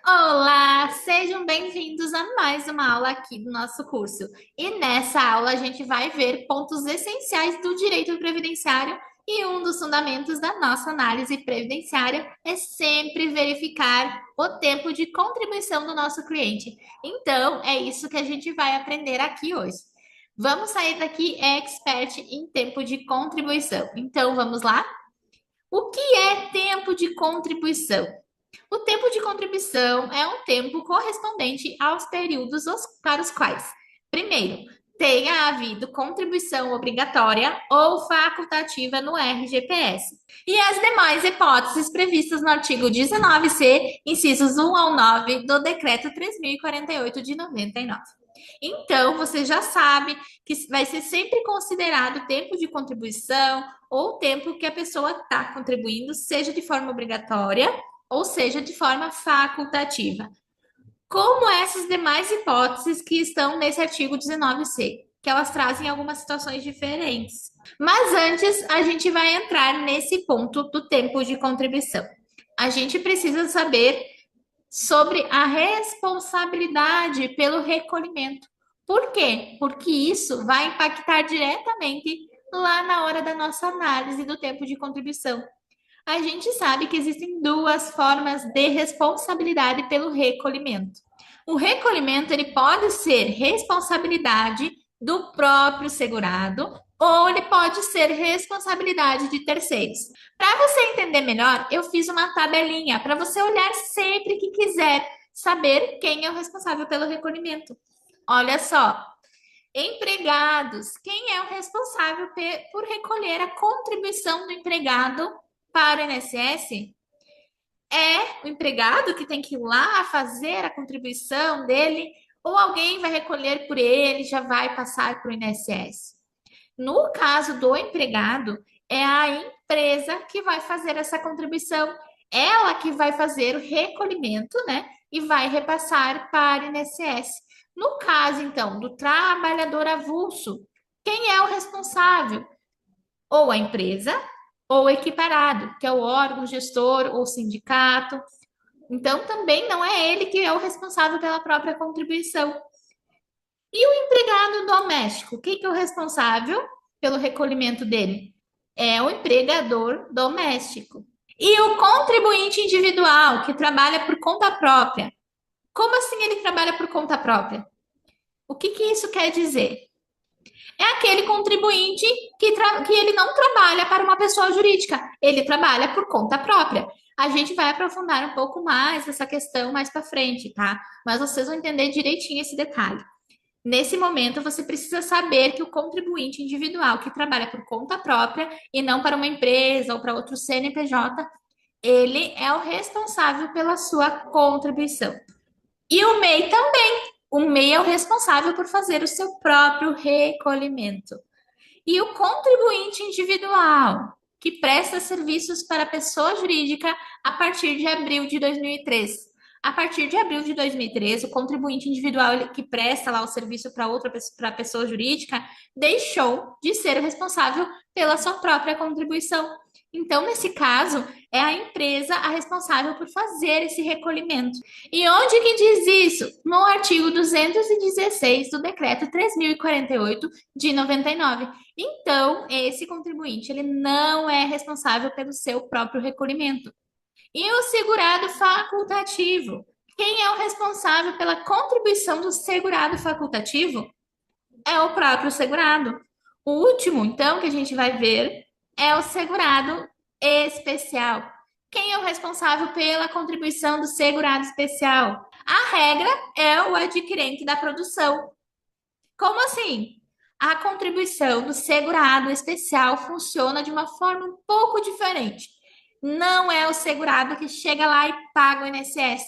Olá, sejam bem-vindos a mais uma aula aqui do nosso curso. E nessa aula a gente vai ver pontos essenciais do direito previdenciário e um dos fundamentos da nossa análise previdenciária é sempre verificar o tempo de contribuição do nosso cliente. Então, é isso que a gente vai aprender aqui hoje. Vamos sair daqui expert em tempo de contribuição. Então, vamos lá? O que é tempo de contribuição? O tempo de contribuição é um tempo correspondente aos períodos para os quais, primeiro, tenha havido contribuição obrigatória ou facultativa no RGPS, e as demais hipóteses previstas no artigo 19C, incisos 1 ao 9 do Decreto 3.048 de 99. Então, você já sabe que vai ser sempre considerado tempo de contribuição ou tempo que a pessoa está contribuindo, seja de forma obrigatória ou seja, de forma facultativa. Como essas demais hipóteses que estão nesse artigo 19C, que elas trazem algumas situações diferentes. Mas antes, a gente vai entrar nesse ponto do tempo de contribuição. A gente precisa saber sobre a responsabilidade pelo recolhimento. Por quê? Porque isso vai impactar diretamente lá na hora da nossa análise do tempo de contribuição. A gente sabe que existem duas formas de responsabilidade pelo recolhimento. O recolhimento ele pode ser responsabilidade do próprio segurado ou ele pode ser responsabilidade de terceiros. Para você entender melhor, eu fiz uma tabelinha para você olhar sempre que quiser saber quem é o responsável pelo recolhimento. Olha só, empregados, quem é o responsável por recolher a contribuição do empregado para o INSS? É o empregado que tem que ir lá fazer a contribuição dele, ou alguém vai recolher por ele, já vai passar para o INSS? No caso do empregado, é a empresa que vai fazer essa contribuição, ela que vai fazer o recolhimento, né? E vai repassar para o INSS. No caso, então, do trabalhador avulso, quem é o responsável? Ou a empresa, ou o equiparado, que é o órgão gestor ou sindicato. Então, também não é ele que é o responsável pela própria contribuição. E o empregado doméstico, quem que é o responsável pelo recolhimento dele? É o empregador doméstico. E o contribuinte individual, que trabalha por conta própria. Como assim ele trabalha por conta própria? O que que isso quer dizer? É aquele contribuinte que ele não trabalha para uma pessoa jurídica, ele trabalha por conta própria. A gente vai aprofundar um pouco mais essa questão mais para frente, tá? Mas vocês vão entender direitinho esse detalhe. Nesse momento, você precisa saber que o contribuinte individual que trabalha por conta própria e não para uma empresa ou para outro CNPJ, ele é o responsável pela sua contribuição. E o MEI também. O MEI é o responsável por fazer o seu próprio recolhimento. E o contribuinte individual, que presta serviços para a pessoa jurídica a partir de abril de 2003. A partir de abril de 2013, o contribuinte individual que presta lá o serviço para outra para a pessoa jurídica deixou de ser o responsável pela sua própria contribuição. Então, nesse caso, é a empresa a responsável por fazer esse recolhimento. E onde que diz isso? No artigo 216 do Decreto 3.048 de 99. Então, esse contribuinte, ele não é responsável pelo seu próprio recolhimento. E o segurado facultativo? Quem é o responsável pela contribuição do segurado facultativo? É o próprio segurado. O último, então, que a gente vai ver é o segurado especial. Quem é o responsável pela contribuição do segurado especial? A regra é o adquirente da produção. Como assim? A contribuição do segurado especial funciona de uma forma um pouco diferente. Não é o segurado que chega lá e paga o INSS.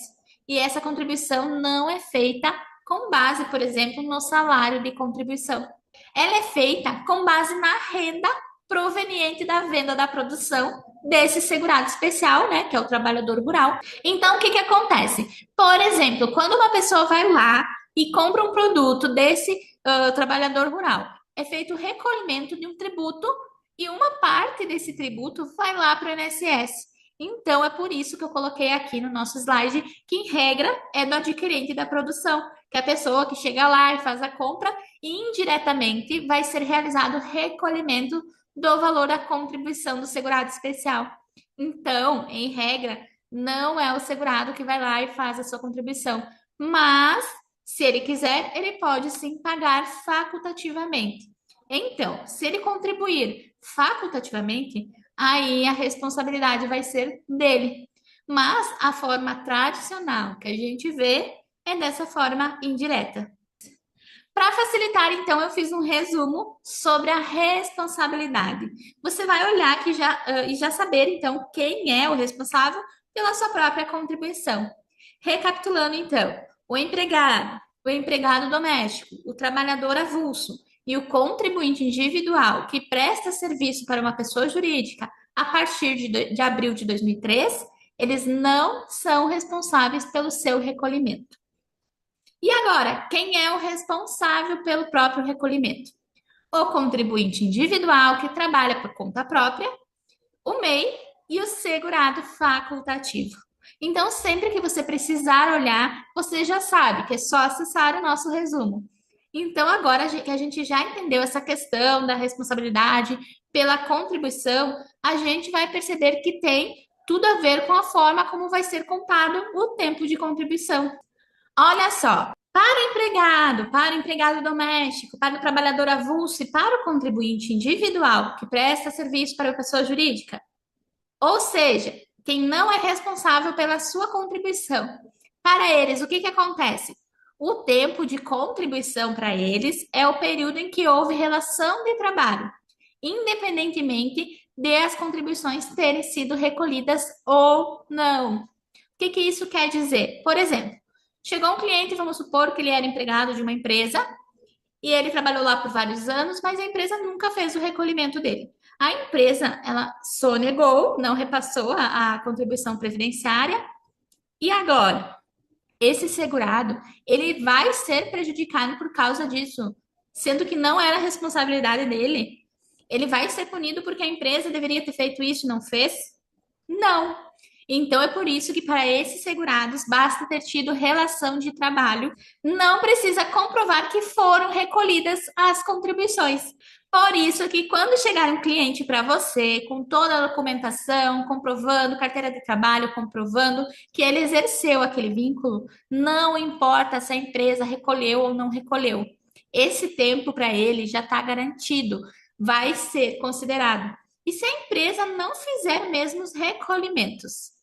E essa contribuição não é feita com base, por exemplo, no salário de contribuição. Ela é feita com base na renda proveniente da venda da produção desse segurado especial, né, que é o trabalhador rural. Então, o que que acontece? Por exemplo, quando uma pessoa vai lá e compra um produto desse trabalhador rural, é feito o recolhimento de um tributo e uma parte desse tributo vai lá para o INSS. Então, é por isso que eu coloquei aqui no nosso slide que, em regra, é do adquirente da produção, que é a pessoa que chega lá e faz a compra e indiretamente vai ser realizado o recolhimento do valor da contribuição do segurado especial. Então, em regra, não é o segurado que vai lá e faz a sua contribuição, mas se ele quiser, ele pode sim pagar facultativamente. Então, se ele contribuir facultativamente, aí a responsabilidade vai ser dele. Mas a forma tradicional que a gente vê é dessa forma indireta. Para facilitar, então, eu fiz um resumo sobre a responsabilidade. Você vai olhar aqui e já saber, então, quem é o responsável pela sua própria contribuição. Recapitulando, então, o empregado doméstico, o trabalhador avulso e o contribuinte individual que presta serviço para uma pessoa jurídica a partir de abril de 2003, eles não são responsáveis pelo seu recolhimento. E agora, quem é o responsável pelo próprio recolhimento? O contribuinte individual que trabalha por conta própria, o MEI e o segurado facultativo. Então, sempre que você precisar olhar, você já sabe que é só acessar o nosso resumo. Então, agora que a gente já entendeu essa questão da responsabilidade pela contribuição, a gente vai perceber que tem tudo a ver com a forma como vai ser contado o tempo de contribuição. Olha só, para o empregado doméstico, para o trabalhador avulso e para o contribuinte individual que presta serviço para a pessoa jurídica, ou seja, quem não é responsável pela sua contribuição, para eles, o que acontece? O tempo de contribuição para eles é o período em que houve relação de trabalho, independentemente de as contribuições terem sido recolhidas ou não. O que isso quer dizer? Por exemplo, chegou um cliente, vamos supor que ele era empregado de uma empresa e ele trabalhou lá por vários anos, mas a empresa nunca fez o recolhimento dele. A empresa, ela sonegou, não repassou a contribuição previdenciária. E agora, esse segurado, ele vai ser prejudicado por causa disso, sendo que não era responsabilidade dele. Ele vai ser punido porque a empresa deveria ter feito isso e não fez? Não. Então é por isso que para esses segurados basta ter tido relação de trabalho, não precisa comprovar que foram recolhidas as contribuições. Por isso que quando chegar um cliente para você com toda a documentação, comprovando carteira de trabalho, comprovando que ele exerceu aquele vínculo, não importa se a empresa recolheu ou não recolheu. Esse tempo para ele já está garantido, vai ser considerado. E se a empresa não fizer mesmo os recolhimentos?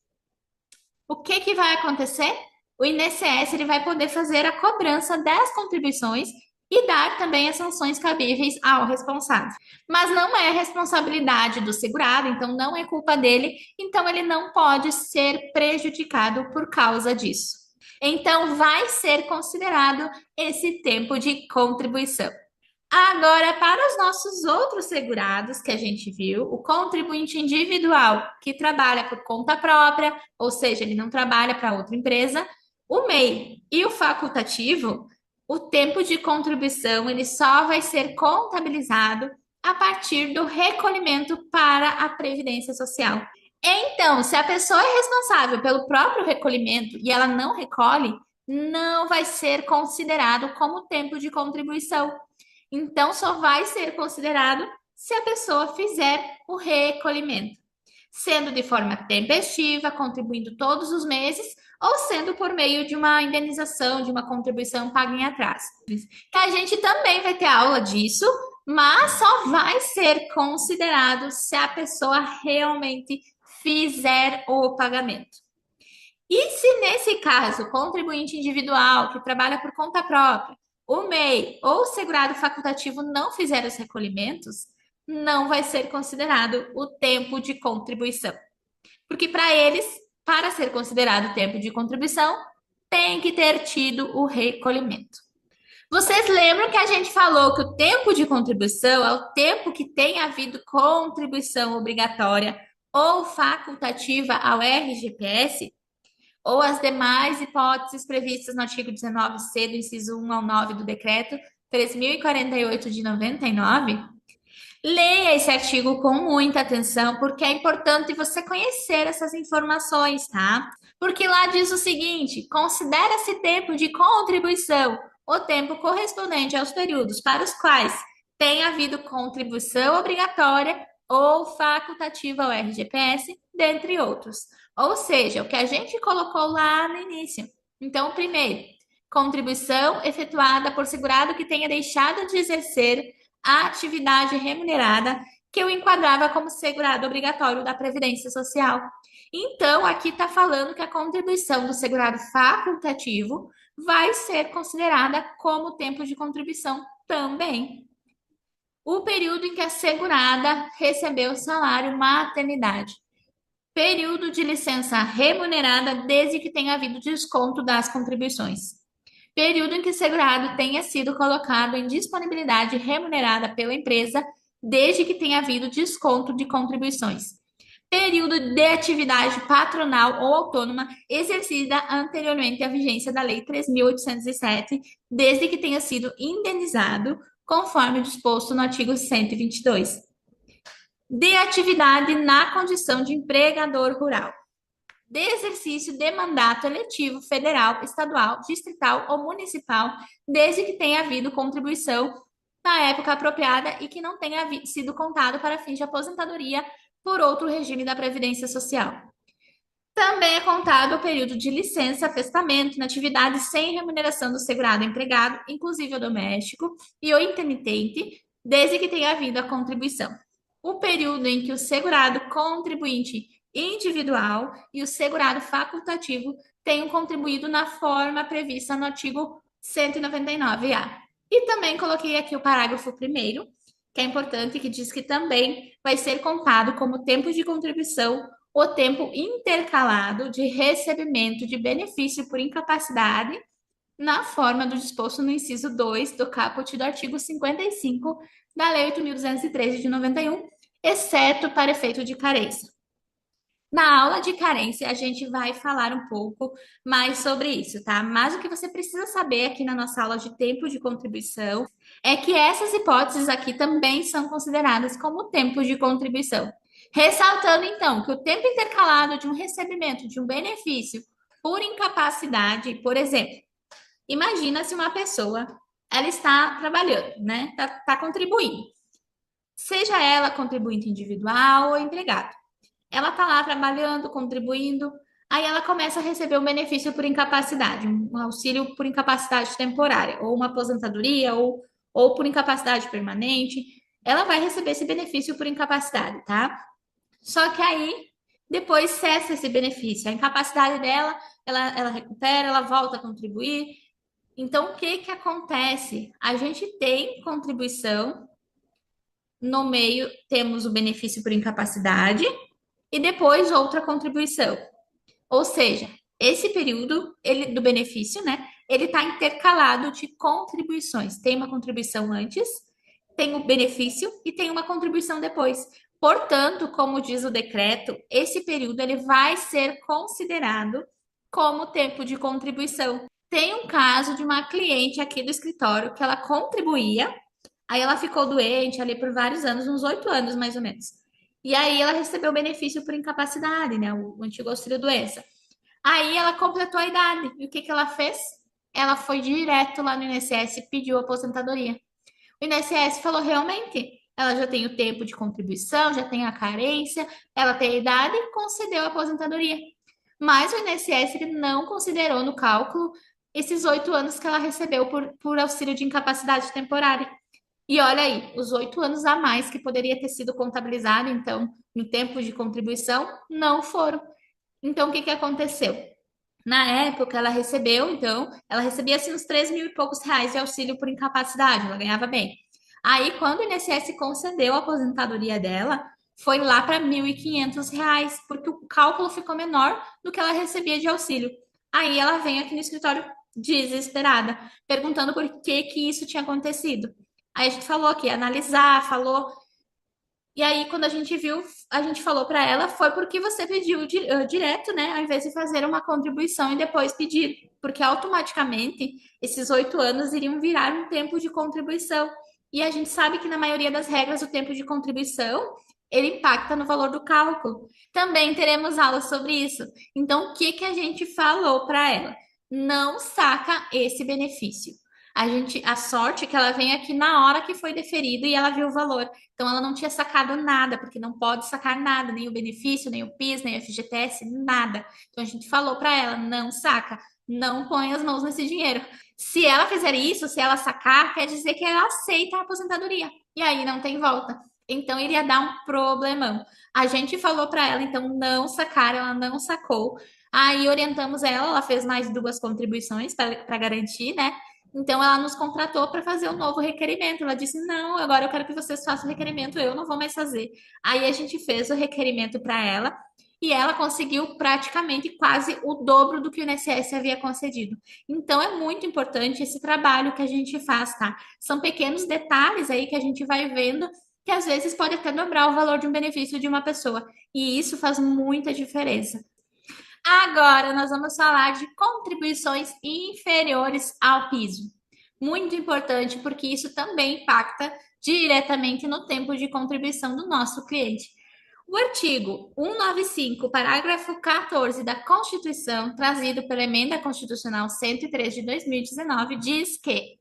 O que vai acontecer? O INSS ele vai poder fazer a cobrança das contribuições e dar também as sanções cabíveis ao responsável. Mas não é responsabilidade do segurado, então não é culpa dele, então ele não pode ser prejudicado por causa disso. Então vai ser considerado esse tempo de contribuição. Agora, para os nossos outros segurados que a gente viu, o contribuinte individual que trabalha por conta própria, ou seja, ele não trabalha para outra empresa, o MEI e o facultativo, o tempo de contribuição ele só vai ser contabilizado a partir do recolhimento para a Previdência Social. Então, se a pessoa é responsável pelo próprio recolhimento e ela não recolhe, não vai ser considerado como tempo de contribuição. Então, só vai ser considerado se a pessoa fizer o recolhimento, sendo de forma tempestiva, contribuindo todos os meses, ou sendo por meio de uma indenização, de uma contribuição paga em atraso. Que a gente também vai ter aula disso, mas só vai ser considerado se a pessoa realmente fizer o pagamento. E se nesse caso, o contribuinte individual que trabalha por conta própria, o MEI ou o segurado facultativo não fizer os recolhimentos, não vai ser considerado o tempo de contribuição. Porque para eles, para ser considerado tempo de contribuição, tem que ter tido o recolhimento. Vocês lembram que a gente falou que o tempo de contribuição é o tempo que tem havido contribuição obrigatória ou facultativa ao RGPS? Ou as demais hipóteses previstas no artigo 19c, do inciso 1 ao 9 do decreto 3.048 de 99? Leia esse artigo com muita atenção, porque é importante você conhecer essas informações, tá? Porque lá diz o seguinte: considera-se tempo de contribuição o tempo correspondente aos períodos para os quais tem havido contribuição obrigatória ou facultativa ao RGPS, dentre outros. Ou seja, o que a gente colocou lá no início. Então, primeiro, contribuição efetuada por segurado que tenha deixado de exercer a atividade remunerada que eu enquadrava como segurado obrigatório da Previdência Social. Então, aqui está falando que a contribuição do segurado facultativo vai ser considerada como tempo de contribuição também. O período em que a segurada recebeu salário maternidade. Período de licença remunerada desde que tenha havido desconto das contribuições. Período em que o segurado tenha sido colocado em disponibilidade remunerada pela empresa, desde que tenha havido desconto de contribuições. Período de atividade patronal ou autônoma exercida anteriormente à vigência da Lei 3.807, desde que tenha sido indenizado, conforme disposto no artigo 122. De atividade na condição de empregador rural, de exercício de mandato eletivo federal, estadual, distrital ou municipal, desde que tenha havido contribuição na época apropriada e que não tenha sido contado para fins de aposentadoria por outro regime da Previdência Social. Também é contado o período de licença, testamento, na atividade sem remuneração do segurado empregado, inclusive o doméstico e o intermitente, desde que tenha havido a contribuição. O período em que o segurado contribuinte individual e o segurado facultativo tenham contribuído na forma prevista no artigo 199-A. E também coloquei aqui o parágrafo 1º, que é importante, que diz que também vai ser contado como tempo de contribuição o tempo intercalado de recebimento de benefício por incapacidade na forma do disposto no inciso 2 do caput do artigo 55 da Lei 8.213 de 91, exceto para efeito de carência. Na aula de carência, a gente vai falar um pouco mais sobre isso, tá? Mas o que você precisa saber aqui na nossa aula de tempo de contribuição é que essas hipóteses aqui também são consideradas como tempo de contribuição. Ressaltando, então, que o tempo intercalado de um recebimento de um benefício por incapacidade, por exemplo, imagina se uma pessoa ela está trabalhando, né? Tá contribuindo. Seja ela contribuinte individual ou empregado. Ela tá lá trabalhando, contribuindo, aí ela começa a receber um benefício por incapacidade, um auxílio por incapacidade temporária, ou uma aposentadoria, ou por incapacidade permanente. Ela vai receber esse benefício por incapacidade, tá? Só que aí, depois cessa esse benefício. A incapacidade dela, ela recupera, ela volta a contribuir. Então, o que que acontece? A gente tem contribuição, no meio temos o benefício por incapacidade, e depois outra contribuição. Ou seja, esse período do benefício, né? Ele está intercalado de contribuições. Tem uma contribuição antes, tem o benefício e tem uma contribuição depois. Portanto, como diz o decreto, esse período ele vai ser considerado como tempo de contribuição. Tem um caso de uma cliente aqui do escritório que ela contribuía, aí ela ficou doente ali por vários anos, uns 8 anos mais ou menos. E aí ela recebeu o benefício por incapacidade, né? O antigo auxílio doença. Aí ela completou a idade. E o que que ela fez? Ela foi direto lá no INSS e pediu aposentadoria. O INSS falou realmente, ela já tem o tempo de contribuição, já tem a carência, ela tem a idade e concedeu a aposentadoria. Mas o INSS ele não considerou no cálculo esses 8 anos que ela recebeu por auxílio de incapacidade temporária. E olha aí, os 8 anos a mais que poderia ter sido contabilizado, então, em tempo de contribuição, não foram. Então, o que que aconteceu? Na época, ela recebeu, então, ela recebia assim uns 3 mil e poucos reais de auxílio por incapacidade, ela ganhava bem. Aí, quando o INSS concedeu a aposentadoria dela, foi lá para 1.500 reais, porque o cálculo ficou menor do que ela recebia de auxílio. Aí ela vem aqui no escritório desesperada, perguntando por que que isso tinha acontecido. Aí a gente falou aqui, analisar, falou. E aí, quando a gente viu, a gente falou para ela, foi porque você pediu direto, né? Ao invés de fazer uma contribuição e depois pedir. Porque automaticamente esses 8 anos iriam virar um tempo de contribuição. E a gente sabe que na maioria das regras o tempo de contribuição ele impacta no valor do cálculo. Também teremos aula sobre isso. Então, o que que a gente falou para ela? Não saca esse benefício. A sorte é que ela vem aqui na hora que foi deferido e ela viu o valor. Então, ela não tinha sacado nada, porque não pode sacar nada, nem o benefício, nem o PIS, nem o FGTS, nada. Então, a gente falou para ela, não saca, não põe as mãos nesse dinheiro. Se ela fizer isso, se ela sacar, quer dizer que ela aceita a aposentadoria. E aí não tem volta. Então, iria dar um problemão. A gente falou para ela, então, não sacar, ela não sacou. Aí orientamos ela, ela fez mais duas contribuições para garantir, né? Então, ela nos contratou para fazer um novo requerimento. Ela disse: Não, agora eu quero que vocês façam o requerimento, eu não vou mais fazer. Aí a gente fez o requerimento para ela e ela conseguiu praticamente quase o dobro do que o INSS havia concedido. Então, é muito importante esse trabalho que a gente faz, tá? São pequenos detalhes aí que a gente vai vendo que às vezes pode até dobrar o valor de um benefício de uma pessoa. E isso faz muita diferença. Agora nós vamos falar de contribuições inferiores ao piso. Muito importante, porque isso também impacta diretamente no tempo de contribuição do nosso cliente. O artigo 195, parágrafo 14 da Constituição, trazido pela Emenda Constitucional 103 de 2019, diz que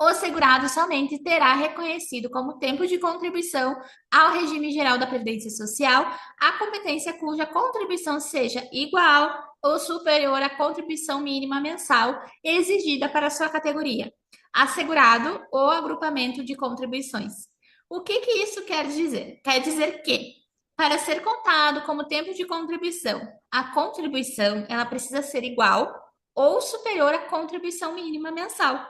o segurado somente terá reconhecido como tempo de contribuição ao regime geral da Previdência Social a competência cuja contribuição seja igual ou superior à contribuição mínima mensal exigida para sua categoria, assegurado ou agrupamento de contribuições. O que que isso quer dizer? Quer dizer que, para ser contado como tempo de contribuição, a contribuição ela precisa ser igual ou superior à contribuição mínima mensal.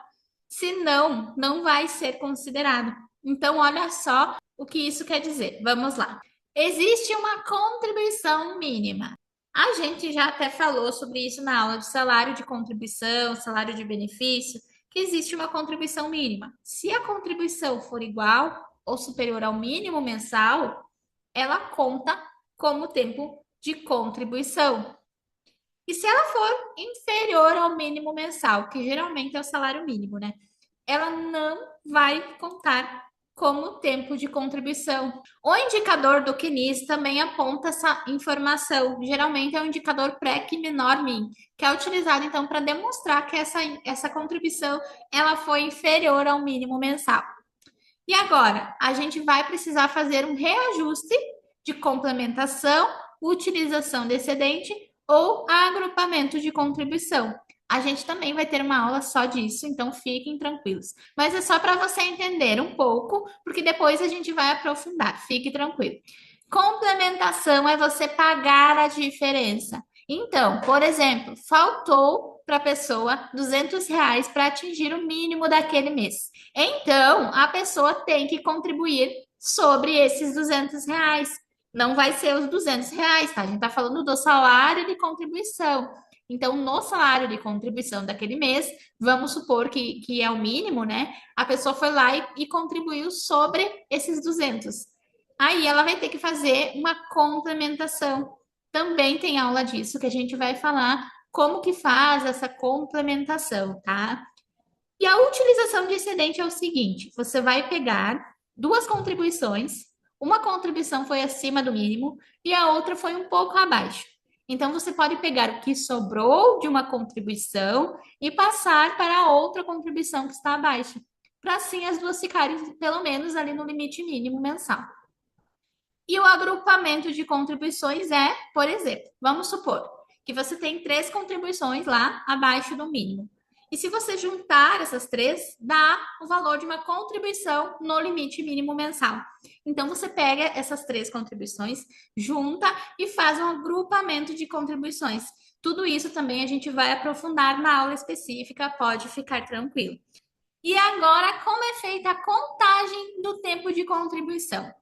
Senão, não vai ser considerado. Então, olha só o que isso quer dizer. Vamos lá. Existe uma contribuição mínima. A gente já até falou sobre isso na aula de salário de contribuição, salário de benefício, que existe uma contribuição mínima. Se a contribuição for igual ou superior ao mínimo mensal, ela conta como tempo de contribuição. E se ela for inferior ao mínimo mensal, que geralmente é o salário mínimo, né? Ela não vai contar como tempo de contribuição. O indicador do CNIS também aponta essa informação. Geralmente é o indicador PREC menor min, que é utilizado então para demonstrar que essa contribuição ela foi inferior ao mínimo mensal. E agora, a gente vai precisar fazer um reajuste de complementação, utilização de excedente ou agrupamento de contribuição. A gente também vai ter uma aula só disso, então fiquem tranquilos. Mas é só para você entender um pouco, porque depois a gente vai aprofundar. Fique tranquilo. Complementação é você pagar a diferença. Então, por exemplo, faltou para a pessoa R$ 200 para atingir o mínimo daquele mês. Então, a pessoa tem que contribuir sobre esses R$ 200. Não vai ser os R$ 200, tá? A gente está falando do salário de contribuição. Então, no salário de contribuição daquele mês, vamos supor que é o mínimo, né? A pessoa foi lá e contribuiu sobre esses 200. Aí ela vai ter que fazer uma complementação. Também tem aula disso que a gente vai falar como que faz essa complementação, tá? E a utilização de excedente é o seguinte: você vai pegar duas contribuições, uma contribuição foi acima do mínimo e a outra foi um pouco abaixo. Então, você pode pegar o que sobrou de uma contribuição e passar para a outra contribuição que está abaixo, para assim as duas ficarem pelo menos ali no limite mínimo mensal. E o agrupamento de contribuições é, por exemplo, vamos supor que você tem três contribuições lá abaixo do mínimo. E se você juntar essas três, dá o valor de uma contribuição no limite mínimo mensal. Então, você pega essas três contribuições, junta e faz um agrupamento de contribuições. Tudo isso também a gente vai aprofundar na aula específica, pode ficar tranquilo. E agora, como é feita a contagem do tempo de contribuição?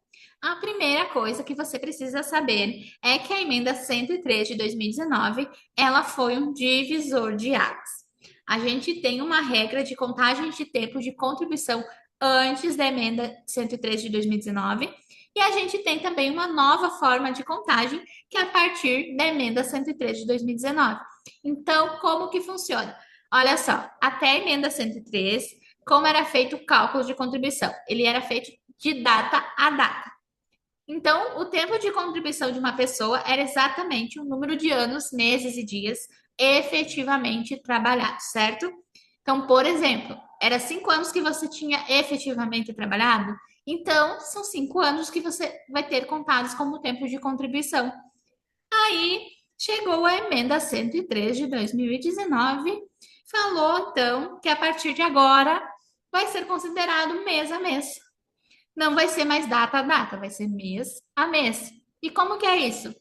A primeira coisa que você precisa saber é que a emenda 103 de 2019, ela foi um divisor de águas. A gente tem uma regra de contagem de tempo de contribuição antes da emenda 103 de 2019 e a gente tem também uma nova forma de contagem que é a partir da emenda 103 de 2019. Então, como que funciona? Olha só, até a emenda 103 como era feito o cálculo de contribuição? Ele era feito de data a data. Então, o tempo de contribuição de uma pessoa era exatamente o número de anos, meses e dias efetivamente trabalhados, certo? Então, por exemplo, era 5 anos que você tinha efetivamente trabalhado, então são 5 anos que você vai ter contados como tempo de contribuição. Aí chegou a emenda 103 de 2019, falou então que a partir de agora vai ser considerado mês a mês. Não vai ser mais data a data, vai ser mês a mês. E como que é isso?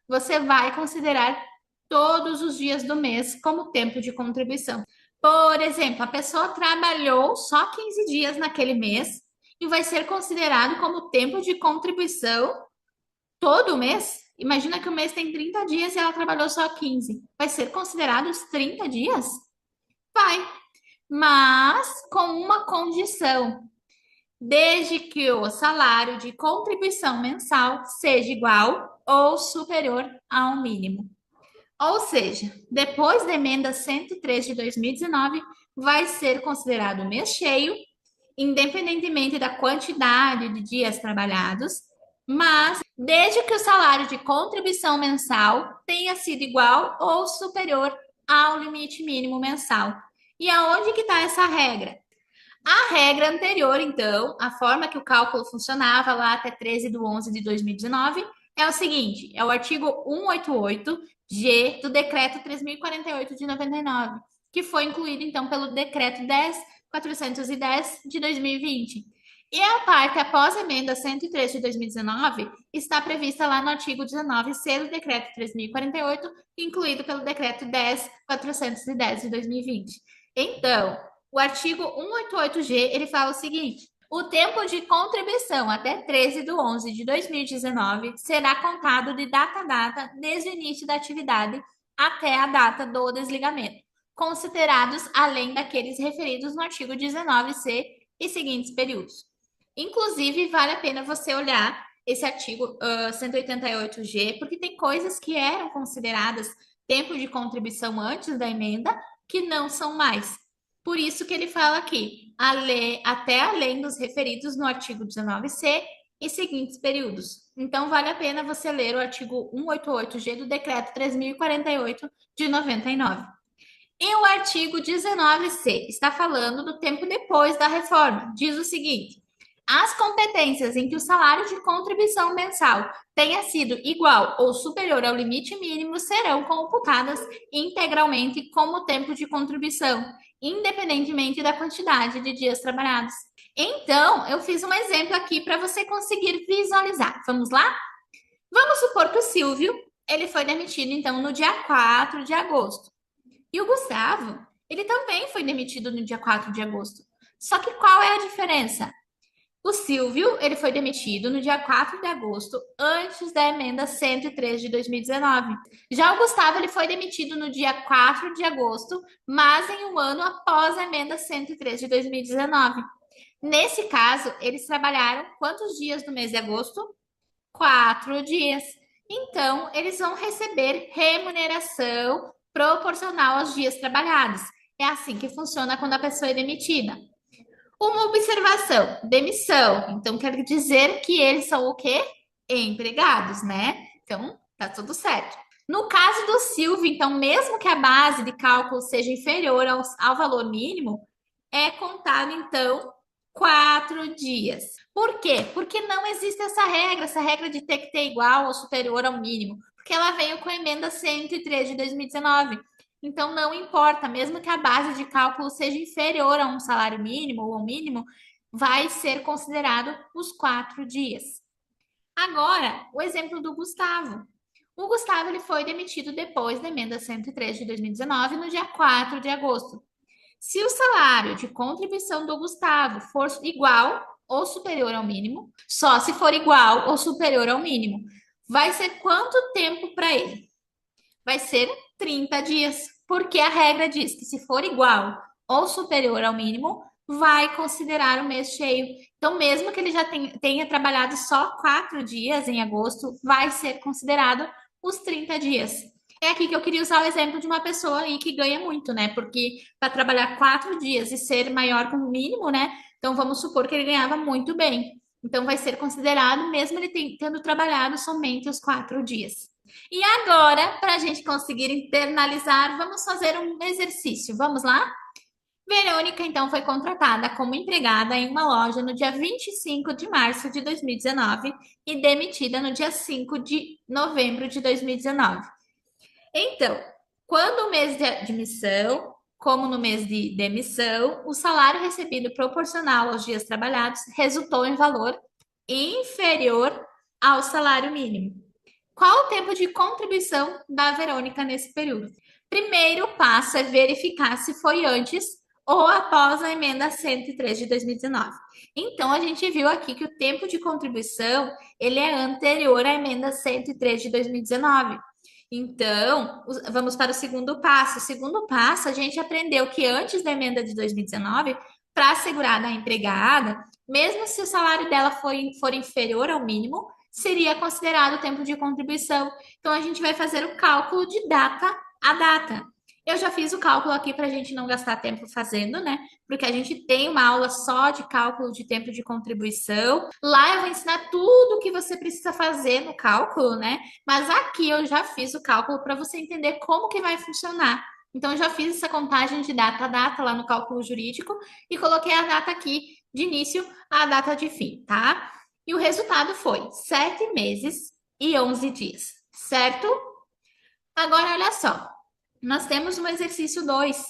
Você vai considerar todos os dias do mês como tempo de contribuição. Por exemplo, a pessoa trabalhou só 15 dias naquele mês e vai ser considerado como tempo de contribuição todo mês. Imagina que o mês tem 30 dias e ela trabalhou só 15. Vai ser considerado os 30 dias? Vai, mas com uma condição: desde que o salário de contribuição mensal seja igual ou superior ao mínimo. Ou seja, depois da emenda 103 de 2019, vai ser considerado mês cheio, independentemente da quantidade de dias trabalhados, mas desde que o salário de contribuição mensal tenha sido igual ou superior ao limite mínimo mensal. E aonde que está essa regra? A regra anterior, então, a forma que o cálculo funcionava lá até 13/11/2019 é o seguinte: é o artigo 188-G do decreto 3048 de 99, que foi incluído então pelo decreto 10.410 de 2020. E a parte após a emenda 103 de 2019 está prevista lá no artigo 19C do decreto 3048, incluído pelo decreto 10.410 de 2020. Então, o artigo 188-G, ele fala o seguinte: o tempo de contribuição até 13/11/2019 será contado de data a data desde o início da atividade até a data do desligamento, considerados além daqueles referidos no artigo 19C e seguintes períodos. Inclusive, vale a pena você olhar esse artigo 188-G, porque tem coisas que eram consideradas tempo de contribuição antes da emenda que não são mais. Por isso que ele fala aqui, até além dos referidos no artigo 19C e seguintes períodos. Então, vale a pena você ler o artigo 188-G do Decreto 3048 de 99. E o artigo 19C está falando do tempo depois da reforma. Diz o seguinte: as competências em que o salário de contribuição mensal tenha sido igual ou superior ao limite mínimo serão computadas integralmente como tempo de contribuição, independentemente da quantidade de dias trabalhados. Então, eu fiz um exemplo aqui para você conseguir visualizar. Vamos lá? Vamos supor que o Silvio, ele foi demitido então no dia 4 de agosto. E o Gustavo, ele também foi demitido no dia 4 de agosto. Só que qual é a diferença? O Silvio, ele foi demitido no dia 4 de agosto, antes da emenda 103 de 2019. Já o Gustavo, ele foi demitido no dia 4 de agosto, mas em um ano após a emenda 103 de 2019. Nesse caso, eles trabalharam quantos dias no mês de agosto? 4 dias. Então, eles vão receber remuneração proporcional aos dias trabalhados. É assim que funciona quando a pessoa é demitida. Uma observação, demissão. Então, quer dizer que eles são o quê? Empregados, né? Então, tá tudo certo. No caso do Silvio, então, mesmo que a base de cálculo seja inferior ao valor mínimo, é contado, então, 4 dias. Por quê? Porque não existe essa regra de ter que ter igual ou superior ao mínimo, porque ela veio com a emenda 103 de 2019. Então, não importa, mesmo que a base de cálculo seja inferior a um salário mínimo ou ao mínimo, vai ser considerado os 4 dias. Agora, o exemplo do Gustavo. O Gustavo ele foi demitido depois da emenda 103 de 2019, no dia 4 de agosto. Se o salário de contribuição do Gustavo for igual ou superior ao mínimo, só se for igual ou superior ao mínimo, vai ser quanto tempo para ele? Vai ser 30 dias, porque a regra diz que se for igual ou superior ao mínimo, vai considerar o mês cheio. Então, mesmo que ele já tenha trabalhado só 4 dias em agosto, vai ser considerado os 30 dias. É aqui que eu queria usar o exemplo de uma pessoa aí que ganha muito, né? Porque para trabalhar 4 dias e ser maior que o mínimo, né? Então vamos supor que ele ganhava muito bem. Então vai ser considerado, mesmo ele tendo trabalhado somente os 4 dias. E agora, para a gente conseguir internalizar, vamos fazer um exercício. Vamos lá? Verônica, então, foi contratada como empregada em uma loja no dia 25 de março de 2019 e demitida no dia 5 de novembro de 2019. Então, quando o mês de admissão, como no mês de demissão, o salário recebido proporcional aos dias trabalhados resultou em valor inferior ao salário mínimo. Qual o tempo de contribuição da Verônica nesse período? Primeiro passo é verificar se foi antes ou após a emenda 103 de 2019. Então, a gente viu aqui que o tempo de contribuição ele é anterior à emenda 103 de 2019. Então, vamos para o segundo passo. O segundo passo, a gente aprendeu que antes da emenda de 2019, para assegurar a empregada, mesmo se o salário dela for inferior ao mínimo, seria considerado o tempo de contribuição. Então, a gente vai fazer o cálculo de data a data. Eu já fiz o cálculo aqui para a gente não gastar tempo fazendo, né? Porque a gente tem uma aula só de cálculo de tempo de contribuição. Lá eu vou ensinar tudo o que você precisa fazer no cálculo, né? Mas aqui eu já fiz o cálculo para você entender como que vai funcionar. Então, eu já fiz essa contagem de data a data lá no cálculo jurídico e coloquei a data aqui de início à data de fim, tá? E o resultado foi 7 meses e 11 dias, certo? Agora, olha só, nós temos no exercício 2.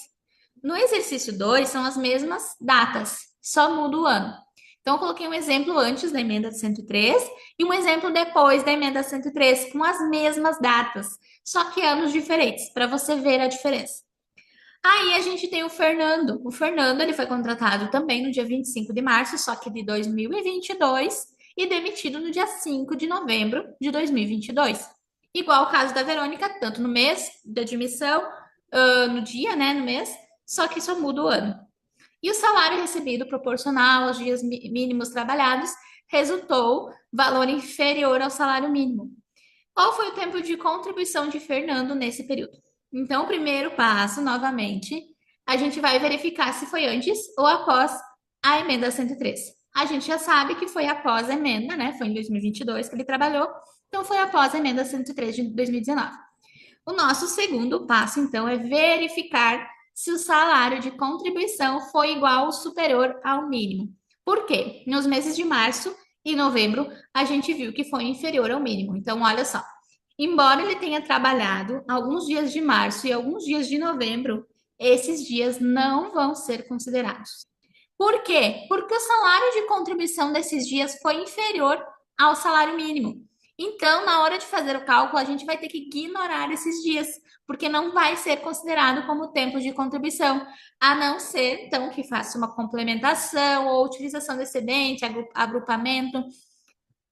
No exercício 2 são as mesmas datas, só muda o ano. Então, eu coloquei um exemplo antes da emenda 103 e um exemplo depois da emenda 103, com as mesmas datas, só que anos diferentes, para você ver a diferença. Aí a gente tem o Fernando. O Fernando, ele foi contratado também no dia 25 de março, só que de 2022, e demitido no dia 5 de novembro de 2022. Igual o caso da Verônica, tanto no mês da admissão, no dia, né, no mês, só que só muda o ano. E o salário recebido proporcional aos dias mínimos trabalhados resultou valor inferior ao salário mínimo. Qual foi o tempo de contribuição de Fernando nesse período? Então, o primeiro passo, novamente, a gente vai verificar se foi antes ou após a emenda 103. A gente já sabe que foi após a emenda, né? Foi em 2022 que ele trabalhou, então foi após a emenda 103 de 2019. O nosso segundo passo, então, é verificar se o salário de contribuição foi igual ou superior ao mínimo. Por quê? Nos meses de março e novembro, a gente viu que foi inferior ao mínimo. Então, olha só. Embora ele tenha trabalhado alguns dias de março e alguns dias de novembro, esses dias não vão ser considerados. Por quê? Porque o salário de contribuição desses dias foi inferior ao salário mínimo. Então, na hora de fazer o cálculo, a gente vai ter que ignorar esses dias, porque não vai ser considerado como tempo de contribuição, a não ser, então, que faça uma complementação ou utilização de excedente, agrupamento.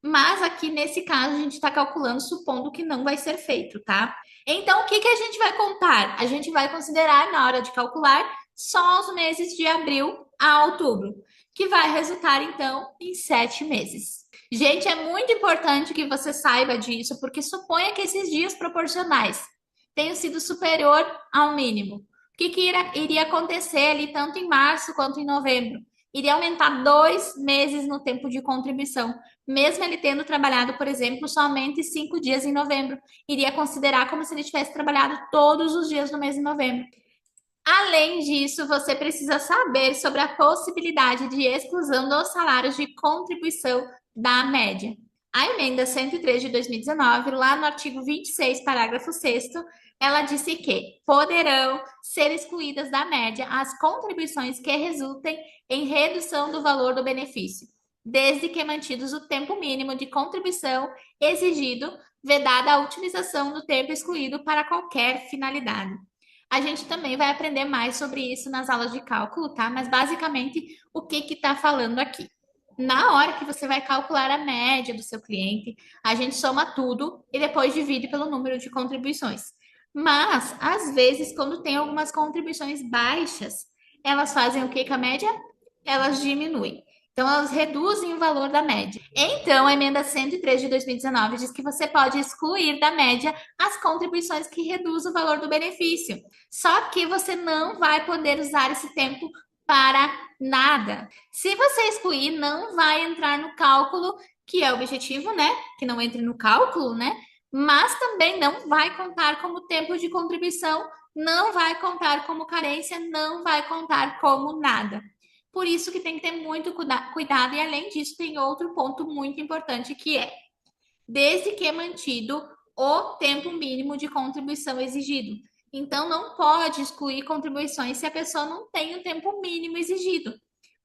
Mas aqui nesse caso, a gente está calculando supondo que não vai ser feito, tá? Então, o que que a gente vai contar? A gente vai considerar, na hora de calcular, só os meses de abril a outubro, que vai resultar, então, em 7 meses. Gente, é muito importante que você saiba disso, porque suponha que esses dias proporcionais tenham sido superior ao mínimo. O que que iria acontecer ali, tanto em março quanto em novembro? Iria aumentar 2 meses no tempo de contribuição, mesmo ele tendo trabalhado, por exemplo, somente 5 dias em novembro. Iria considerar como se ele tivesse trabalhado todos os dias no mês de novembro. Além disso, você precisa saber sobre a possibilidade de exclusão dos salários de contribuição da média. A emenda 103 de 2019, lá no artigo 26, parágrafo 6º, ela disse que poderão ser excluídas da média as contribuições que resultem em redução do valor do benefício, desde que mantidos o tempo mínimo de contribuição exigido, vedada a utilização do tempo excluído para qualquer finalidade. A gente também vai aprender mais sobre isso nas aulas de cálculo, tá? Mas basicamente, o que que tá falando aqui? Na hora que você vai calcular a média do seu cliente, a gente soma tudo e depois divide pelo número de contribuições. Mas, às vezes, quando tem algumas contribuições baixas, elas fazem o que com a média? Elas diminuem. Então, elas reduzem o valor da média. Então, a emenda 103 de 2019 diz que você pode excluir da média as contribuições que reduzem o valor do benefício. Só que você não vai poder usar esse tempo para nada. Se você excluir, não vai entrar no cálculo, que é o objetivo, né? Que não entre no cálculo, né? Mas também não vai contar como tempo de contribuição, não vai contar como carência, não vai contar como nada. Por isso que tem que ter muito cuidado, e além disso, tem outro ponto muito importante que é, desde que é mantido o tempo mínimo de contribuição exigido. Então, não pode excluir contribuições se a pessoa não tem o tempo mínimo exigido.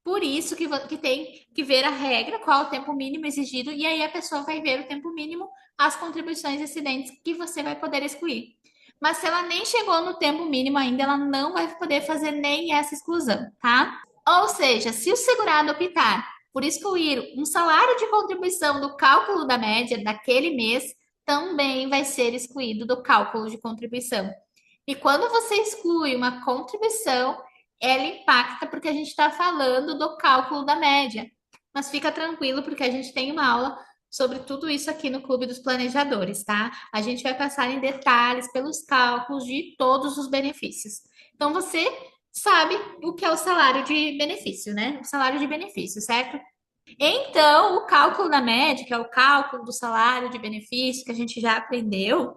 Por isso que tem que ver a regra, qual é o tempo mínimo exigido, e aí a pessoa vai ver o tempo mínimo, as contribuições excedentes que você vai poder excluir. Mas se ela nem chegou no tempo mínimo ainda, ela não vai poder fazer nem essa exclusão, tá? Ou seja, se o segurado optar por excluir um salário de contribuição do cálculo da média daquele mês, também vai ser excluído do cálculo de contribuição. E quando você exclui uma contribuição, ela impacta porque a gente está falando do cálculo da média. Mas fica tranquilo, porque a gente tem uma aula sobre tudo isso aqui no Clube dos Planejadores, tá? A gente vai passar em detalhes pelos cálculos de todos os benefícios. Então, você sabe o que é o salário de benefício, né? O salário de benefício, certo? Então, o cálculo da média, que é o cálculo do salário de benefício que a gente já aprendeu,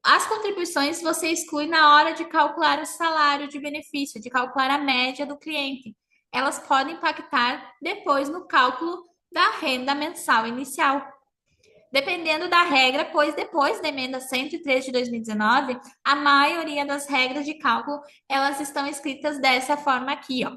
as contribuições você exclui na hora de calcular o salário de benefício, de calcular a média do cliente. Elas podem impactar depois no cálculo da renda mensal inicial. Dependendo da regra, pois depois da emenda 103 de 2019, a maioria das regras de cálculo, elas estão escritas dessa forma aqui, ó.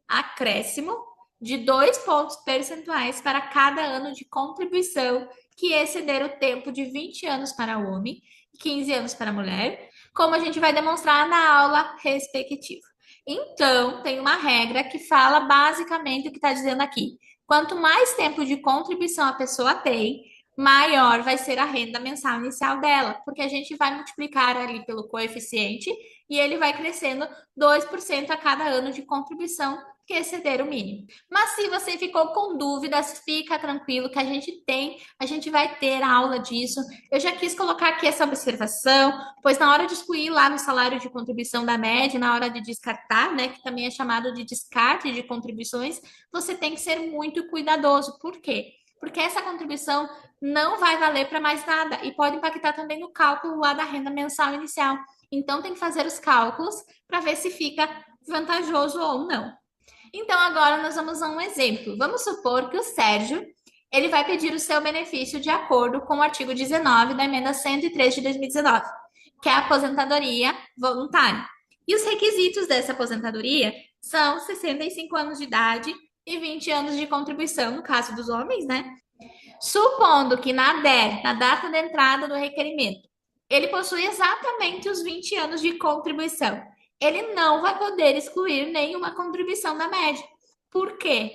Acréscimo de 2 pontos percentuais para cada ano de contribuição que exceder o tempo de 20 anos para o homem e 15 anos para a mulher, como a gente vai demonstrar na aula respectiva. Então, tem uma regra que fala basicamente o que está dizendo aqui. Quanto mais tempo de contribuição a pessoa tem, maior vai ser a renda mensal inicial dela, porque a gente vai multiplicar ali pelo coeficiente e ele vai crescendo 2% a cada ano de contribuição que exceder o mínimo. Mas se você ficou com dúvidas, fica tranquilo que a gente vai ter aula disso. Eu já quis colocar aqui essa observação, pois na hora de excluir lá no salário de contribuição da média, na hora de descartar, né, que também é chamado de descarte de contribuições, você tem que ser muito cuidadoso. Por quê? Porque essa contribuição não vai valer para mais nada e pode impactar também no cálculo lá da renda mensal inicial. Então tem que fazer os cálculos para ver se fica vantajoso ou não. Então, agora nós vamos a um exemplo. Vamos supor que o Sérgio ele vai pedir o seu benefício de acordo com o artigo 19 da emenda 103 de 2019, que é a aposentadoria voluntária. E os requisitos dessa aposentadoria são 65 anos de idade e 20 anos de contribuição, no caso dos homens, né? Supondo que na DER, na data de entrada do requerimento, ele possui exatamente os 20 anos de contribuição, ele não vai poder excluir nenhuma contribuição da média. Por quê?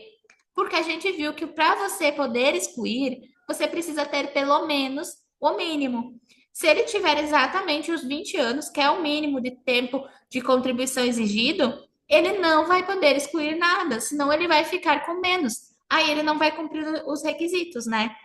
Porque a gente viu que para você poder excluir, você precisa ter pelo menos o mínimo. Se ele tiver exatamente os 20 anos, que é o mínimo de tempo de contribuição exigido, ele não vai poder excluir nada, senão ele vai ficar com menos. Aí ele não vai cumprir os requisitos, né?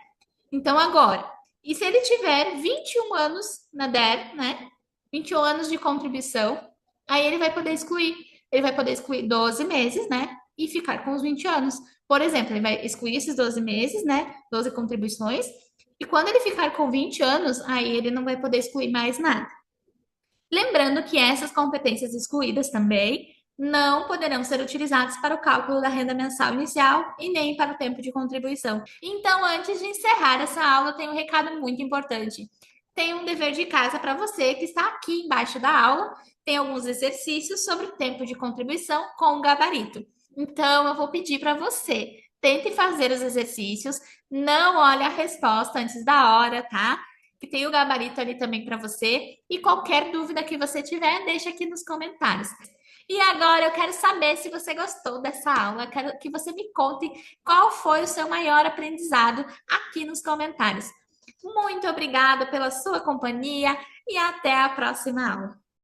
Então, agora, e se ele tiver 21 anos na DER, né? 21 anos de contribuição, aí ele vai poder excluir. Ele vai poder excluir 12 meses, né? E ficar com os 20 anos. Por exemplo, ele vai excluir esses 12 meses, né? 12 contribuições. E quando ele ficar com 20 anos, aí ele não vai poder excluir mais nada. Lembrando que essas competências excluídas também não poderão ser utilizadas para o cálculo da renda mensal inicial e nem para o tempo de contribuição. Então, antes de encerrar essa aula, tem um recado muito importante. Tem um dever de casa para você que está aqui embaixo da aula. Tem alguns exercícios sobre o tempo de contribuição com o gabarito. Então, eu vou pedir para você, tente fazer os exercícios, não olhe a resposta antes da hora, tá? Que tem o gabarito ali também para você. E qualquer dúvida que você tiver, deixa aqui nos comentários. E agora eu quero saber se você gostou dessa aula. Quero que você me conte qual foi o seu maior aprendizado aqui nos comentários. Muito obrigada pela sua companhia e até a próxima aula.